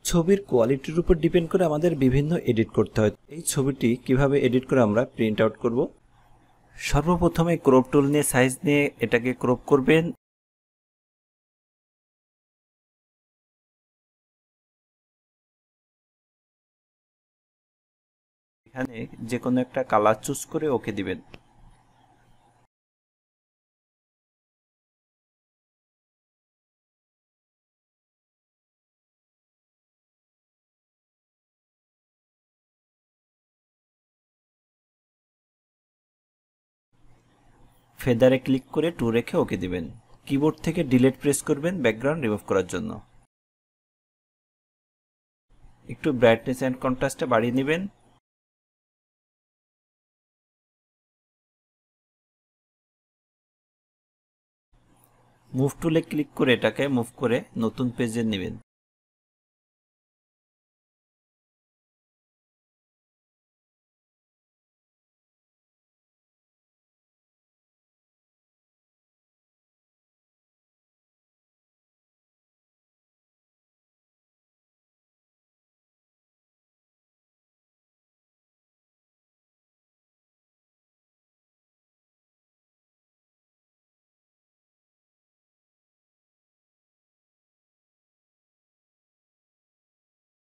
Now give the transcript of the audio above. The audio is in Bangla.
ছবির কোয়ালিটির উপর ডিপেন্ড করে আমাদের বিভিন্ন এডিট করতে হয়। এই ছবিটি কিভাবে এডিট করে আমরা প্রিন্ট আউট করব। সর্বপ্রথমে ক্রপ টুল নিয়ে সাইজ নিয়ে এটাকে ক্রপ করবেন। এখানে যে কোনো একটা কালার চুজ করে ওকে দিবেন। ফেদারে ক্লিক করে টু রেখে ওকে দিবেন। কিবোর্ড থেকে ডিলিট প্রেস করবেন ব্যাকগ্রাউন্ড রিমুভ করার জন্য। একটু ব্রাইটনেস অ্যান্ড কন্ট্রাস্টটা বাড়িয়ে নেবেন। মুভ টুলে ক্লিক করে এটাকে মুভ করে নতুন পেজে নেবেন।